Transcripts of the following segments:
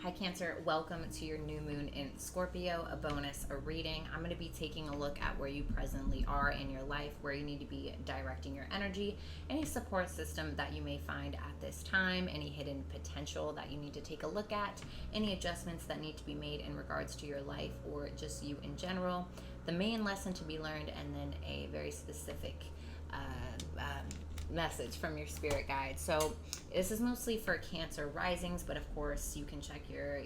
Hi Cancer, welcome to your new moon in Scorpio, a bonus, a reading. I'm going to be taking a look at where you presently are in your life, where you need to be directing your energy, any support system that you may find at this time, any hidden potential that you need to take a look at, any adjustments that need to be made in regards to your life or just you in general, the main lesson to be learned, and then a very specific message from your spirit guide. So this is mostly for Cancer risings, but of course you can check your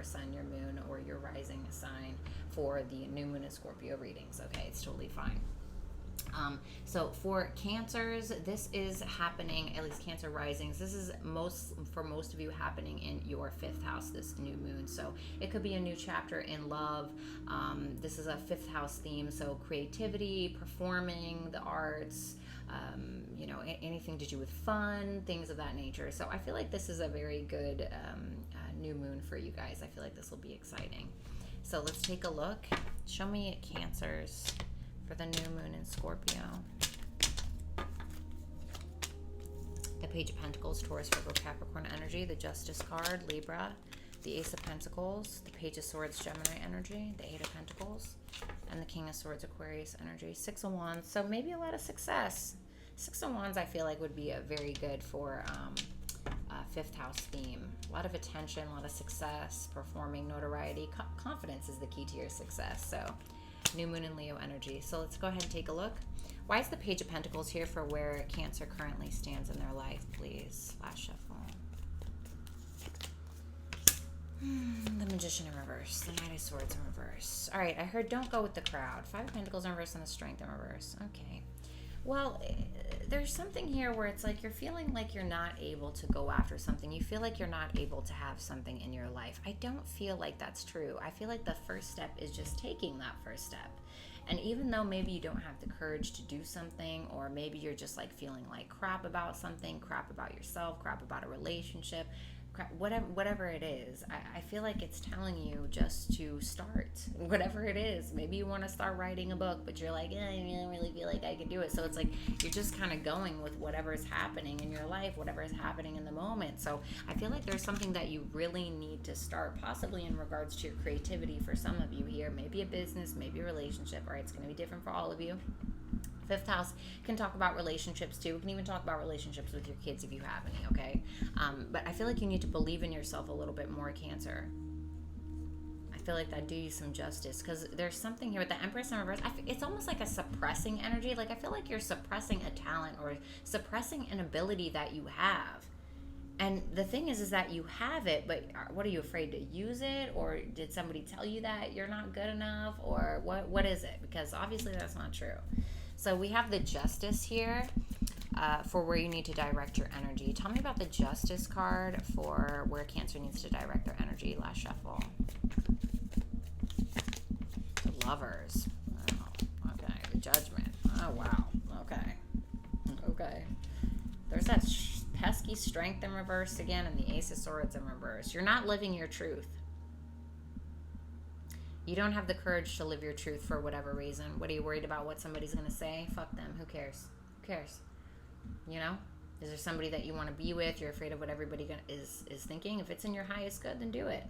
sun, your moon, or your rising sign for the new moon in Scorpio readings. Okay, it's totally fine. So for Cancers, this is happening, at least Cancer risings, this is for most of you happening in your 5th house, this new moon. So it could be a new chapter in love. This is a 5th house theme, so creativity, performing, the arts, anything to do with fun, things of that nature. So I feel like this is a very good new moon for you guys. I feel like this will be exciting. So let's take a look. Show me Cancers for the new moon in Scorpio. The Page of Pentacles, Taurus, Virgo, Capricorn energy, the Justice card, Libra, the Ace of Pentacles, the Page of Swords, Gemini energy, the 8 of Pentacles, and the King of Swords, Aquarius energy, 6 of Wands. So maybe a lot of success. 6 of Wands I feel like would be a very good for 5th house theme. A lot of attention, a lot of success, performing, notoriety, confidence is the key to your success. So new moon in Leo energy. So let's go ahead and take a look. Why is the Page of Pentacles here for where Cancer currently stands in their life, please? Last shuffle. The Magician in reverse. The Knight of Swords in reverse. All right, I heard don't go with the crowd. 5 of Pentacles in reverse and the Strength in reverse. Okay. Well, there's something here where it's like you're feeling like you're not able to go after something. You feel like you're not able to have something in your life. I don't feel like that's true. I feel like the first step is just taking that first step. And even though maybe you don't have the courage to do something, or maybe you're just like feeling like crap about something, crap about yourself, crap about a relationship, whatever it is, I feel like it's telling you just to start whatever it is. Maybe you want to start writing a book, but you're like, I don't really feel like I can do it. So it's like you're just kind of going with whatever is happening in your life, whatever is happening in the moment. So I feel like there's something that you really need to start, possibly in regards to your creativity for some of you here. Maybe a business, maybe a relationship. All right, it's going to be different for all of you. 5th house can talk about relationships too. We can even talk about relationships with your kids if you have any, okay? But I feel like you need to believe in yourself a little bit more, Cancer. I feel like that do you some justice, because there's something here with the Empress in reverse. It's almost like a suppressing energy. Like I feel like you're suppressing a talent or suppressing an ability that you have. And the thing is that you have it, but what are you afraid to use it? Or did somebody tell you that you're not good enough? Or what is it? Because obviously that's not true. So we have the Justice here for where you need to direct your energy. Tell me about the Justice card for where Cancer needs to direct their energy. Last shuffle. The Lovers. Oh, okay. The Judgment. Oh, wow. Okay. Okay. There's that pesky Strength in reverse again, and the Ace of Swords in reverse. You're not living your truth. You don't have the courage to live your truth for whatever reason. What are you worried about? What somebody's going to say? Fuck them. Who cares? Who cares? You know? Is there somebody that you want to be with? You're afraid of what everybody is thinking? If it's in your highest good, then do it.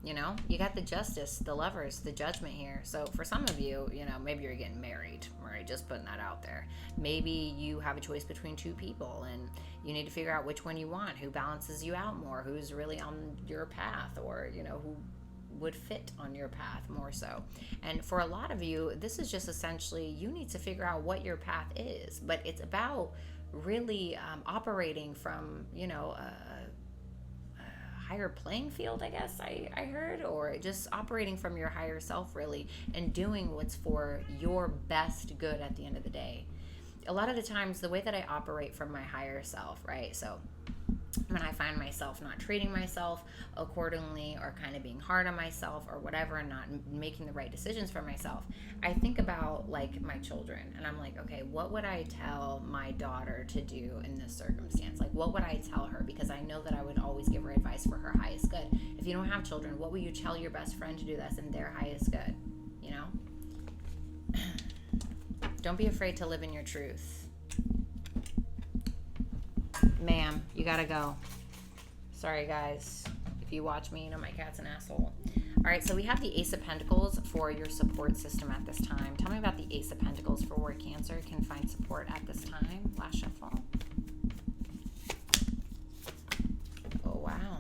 You know? You got the Justice, the Lovers, the Judgment here. So for some of you, maybe you're getting married, right? Just putting that out there. Maybe you have a choice between 2 people and you need to figure out which one you want, who balances you out more, who's really on your path, or, who would fit on your path more so. And for a lot of you, this is just essentially you need to figure out what your path is, but it's about really operating from a higher playing field, I guess I heard, or just operating from your higher self really, and doing what's for your best good at the end of the day. A lot of the times the way that I operate from my higher self, right? So when I find myself not treating myself accordingly, or kind of being hard on myself or whatever, and not making the right decisions for myself, I think about like my children, and I'm like, okay, what would I tell my daughter to do in this circumstance? Like, what would I tell her? Because I know that I would always give her advice for her highest good. If you don't have children, what will you tell your best friend to do that's in their highest good? Don't be afraid to live in your truth. Ma'am, you gotta go. Sorry, guys. If you watch me, you know my cat's an asshole. All right, so we have the Ace of Pentacles for your support system at this time. Tell me about the Ace of Pentacles for where Cancer can find support at this time. Last shuffle. Oh, wow.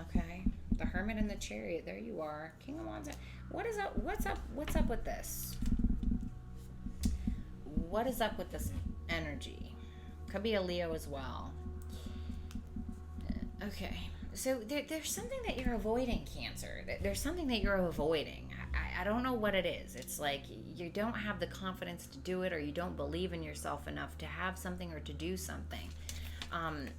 Okay. The Hermit and the Chariot. There you are. King of Wands. What is up? What's up with this? What is up with this energy? Could be a Leo as well. Okay. So there's something that you're avoiding, Cancer. There's something that you're avoiding. I don't know what it is. It's like you don't have the confidence to do it, or you don't believe in yourself enough to have something or to do something.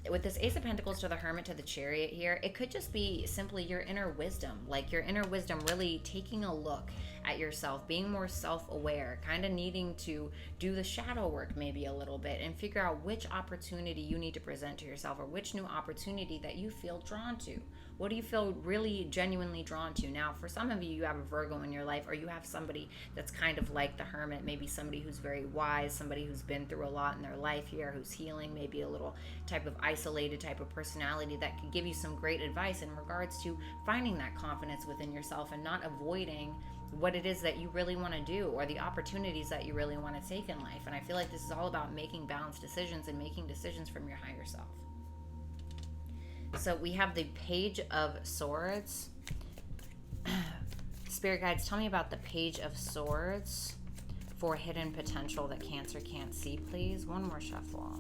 With this Ace of Pentacles to the Hermit to the Chariot here, it could just be simply your inner wisdom. Like your inner wisdom really taking a look at yourself, being more self-aware, kind of needing to do the shadow work maybe a little bit and figure out which opportunity you need to present to yourself, or which new opportunity that you feel drawn to. What do you feel really genuinely drawn to? Now, for some of you, you have a Virgo in your life, or you have somebody that's kind of like the Hermit, maybe somebody who's very wise, somebody who's been through a lot in their life here, who's healing, maybe a little type of isolated type of personality that could give you some great advice in regards to finding that confidence within yourself and not avoiding what it is that you really want to do, or the opportunities that you really want to take in life. And I feel like this is all about making balanced decisions and making decisions from your higher self. So we have the Page of Swords. Spirit guides, tell me about the Page of Swords for hidden potential that Cancer can't see, please. One more shuffle.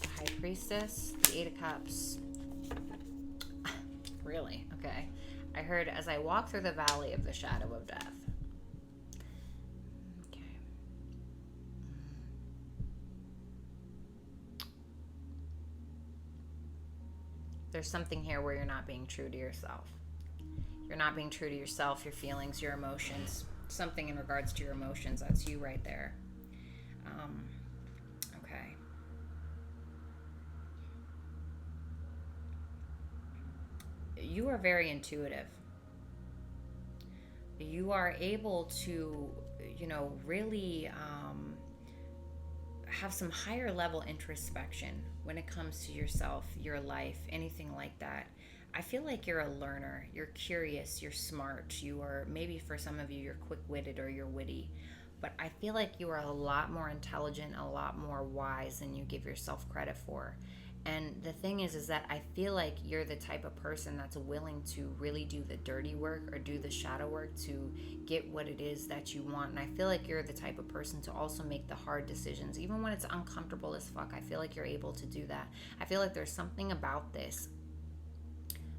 The High Priestess, the Eight of Cups. Really? Okay. I heard, as I walk through the valley of the shadow of death. There's something here where you're not being true to yourself. You're not being true to yourself, your feelings, your emotions. Something in regards to your emotions. That's you right there. Okay. You are very intuitive. You are able to, really have some higher level introspection when it comes to yourself, your life, anything like that. I feel like you're a learner. You're curious. You're smart. You are, maybe for some of you, you're quick-witted or you're witty. But I feel like you are a lot more intelligent, a lot more wise than you give yourself credit for. And the thing is that I feel like you're the type of person that's willing to really do the dirty work or do the shadow work to get what it is that you want. And I feel like you're the type of person to also make the hard decisions, even when it's uncomfortable as fuck. I feel like you're able to do that. I feel like there's something about this.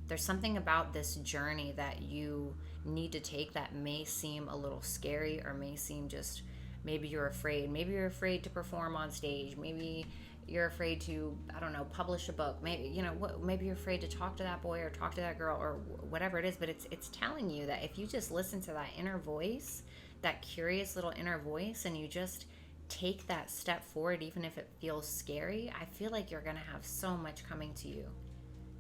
There's something about this journey that you need to take that may seem a little scary, or may seem just, maybe you're afraid. Maybe you're afraid to perform on stage. Maybe you're afraid to, I don't know, publish a book. Maybe, maybe you're afraid to talk to that boy or talk to that girl or whatever it is. But it's telling you that if you just listen to that inner voice, that curious little inner voice, and you just take that step forward, even if it feels scary, I feel like you're going to have so much coming to you.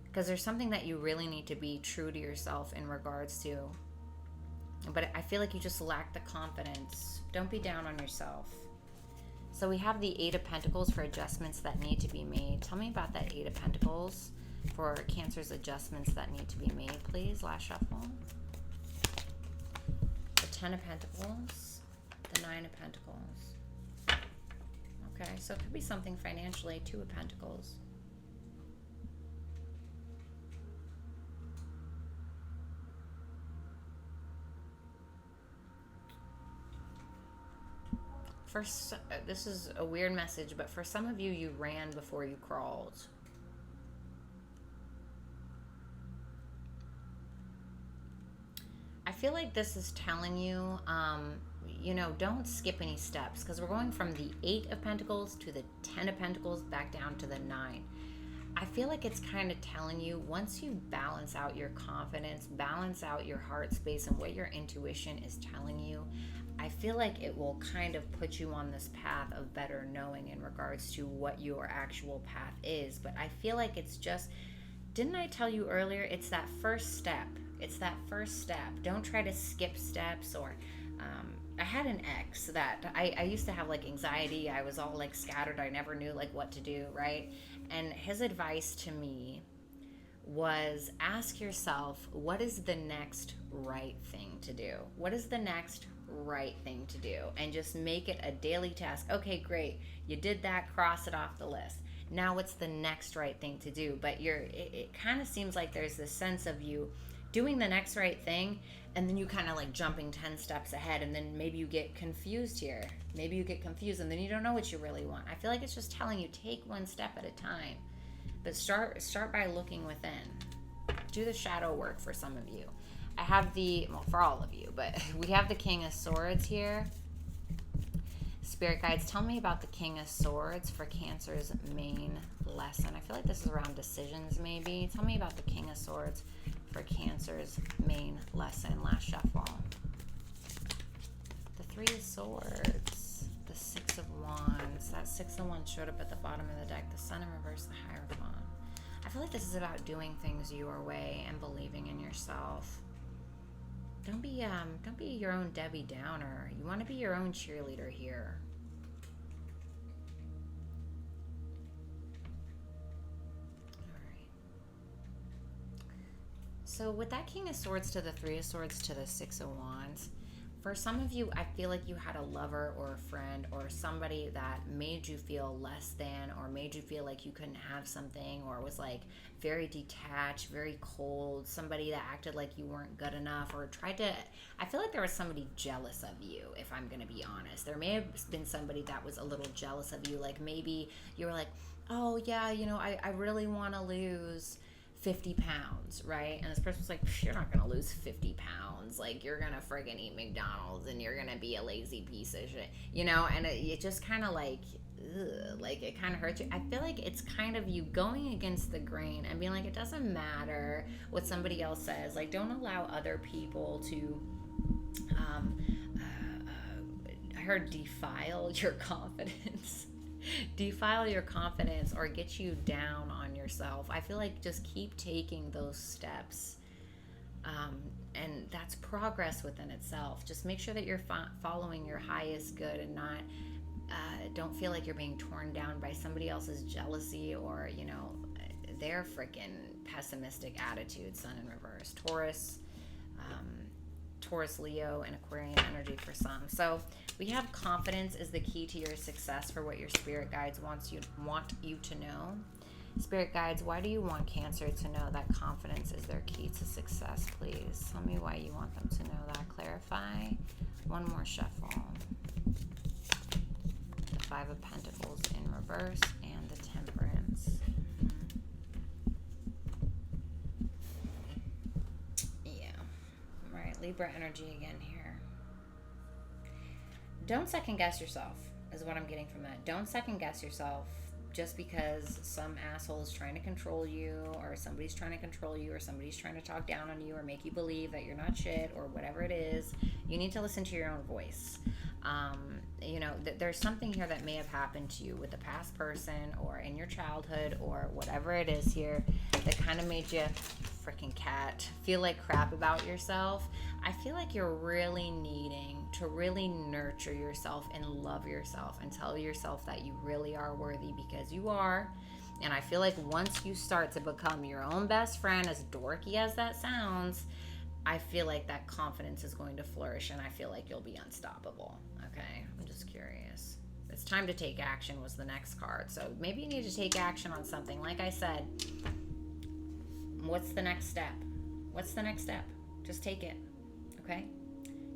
Because there's something that you really need to be true to yourself in regards to. But I feel like you just lack the confidence. Don't be down on yourself. So we have the Eight of Pentacles for adjustments that need to be made. Tell me about that Eight of Pentacles for Cancer's adjustments that need to be made, please. Last shuffle. The Ten of Pentacles. The Nine of Pentacles. Okay, so it could be something financially. Two of Pentacles. First, this is a weird message, but for some of you, you ran before you crawled. I feel like this is telling you, don't skip any steps, because we're going from the Eight of Pentacles to the Ten of Pentacles back down to the Nine. I feel like it's kind of telling you, once you balance out your confidence, balance out your heart space and what your intuition is telling you, I feel like it will kind of put you on this path of better knowing in regards to what your actual path is. But I feel like it's just, didn't I tell you earlier, it's that first step. It's that first step. Don't try to skip steps. Or I had an ex that I used to have like anxiety. I was all like scattered. I never knew like what to do, right? And his advice to me was ask yourself, what is the next right thing to do? What is the next right thing to do? And just make it a daily task. Okay, great. You did that, cross it off the list. Now what's the next right thing to do? But it kind of seems like there's this sense of you doing the next right thing, and then you kind of like jumping 10 steps ahead, and then maybe you get confused here. Maybe you get confused and then you don't know what you really want. I feel like it's just telling you take one step at a time. But start by looking within. Do the shadow work for some of you. I have for all of you, but we have the King of Swords here. Spirit guides, tell me about the King of Swords for Cancer's main lesson. I feel like this is around decisions, maybe. Tell me about the King of Swords for Cancer's main lesson. Last shuffle. The Three of Swords. The Six of Wands. That Six of Wands showed up at the bottom of the deck. The Sun in reverse, the Hierophant. I feel like this is about doing things your way and believing in yourself. Don't be your own Debbie Downer. You want to be your own cheerleader here. All right. So with that King of Swords to the Three of Swords to the Six of Wands, for some of you, I feel like you had a lover or a friend or somebody that made you feel less than, or made you feel like you couldn't have something, or was like very detached, very cold, somebody that acted like you weren't good enough, or tried to, I feel like there was somebody jealous of you, if I'm going to be honest. There may have been somebody that was a little jealous of you, like maybe you were like, oh yeah, you know, I really want to lose 50 pounds, right? And this person was like, you're not gonna lose 50 pounds. Like, you're gonna friggin' eat McDonald's and you're gonna be a lazy piece of shit, you know? And it just kind of like, ugh, like it kind of hurts you. I feel like it's kind of you going against the grain and being like, it doesn't matter what somebody else says. Like, don't allow other people to, I heard defile your confidence. Defile your confidence or get you down on yourself. I feel like just keep taking those steps, and that's progress within itself. Just make sure that you're following your highest good and not don't feel like you're being torn down by somebody else's jealousy or, you know, their freaking pessimistic attitude. Sun in reverse, Taurus, Leo, and Aquarian energy for some. So we have confidence is the key to your success for what your spirit guides want you to know. Spirit guides, why do you want Cancer to know that confidence is their key to success, please? Tell me why you want them to know that. Clarify. One more shuffle. The Five of Pentacles in reverse and the Temperance. Libra energy again here. Don't second guess yourself is what I'm getting from that. Don't second guess yourself just because some asshole is trying to control you, or somebody's trying to control you, or somebody's trying to talk down on you or make you believe that you're not shit or whatever it is. You need to listen to your own voice. You know, there's something here that may have happened to you with a past person or in your childhood or whatever it is here that kind of made you, freaking cat, feel like crap about yourself. I feel like you're really needing to really nurture yourself and love yourself and tell yourself that you really are worthy, because you are. And I feel like once you start to become your own best friend, as dorky as that sounds, I feel like that confidence is going to flourish, and I feel like you'll be unstoppable. Okay, I'm just curious. It's time to take action was the next card. So maybe you need to take action on something. Like I said, what's the next step? What's the next step? Just take it, okay?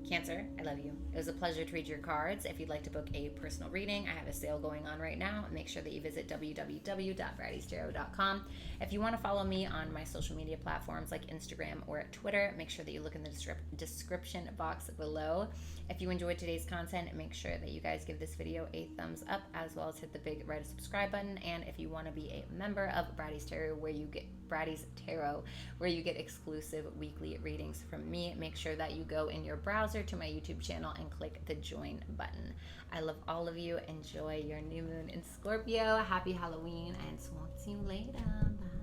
Cancer, I love you. It was a pleasure to read your cards. If you'd like to book a personal reading, I have a sale going on right now. Make sure that you visit www.BrattysTarot.com. If you want to follow me on my social media platforms like Instagram or Twitter, make sure that you look in the description box below. If you enjoyed today's content, make sure that you guys give this video a thumbs up, as well as hit the big red subscribe button. And if you want to be a member of Bratty's Tarot, where you get exclusive weekly readings from me, make sure that you go in your browser to my YouTube channel and click the join button. I love all of you. Enjoy your new moon in Scorpio. Happy Halloween, and we'll see you later. Bye.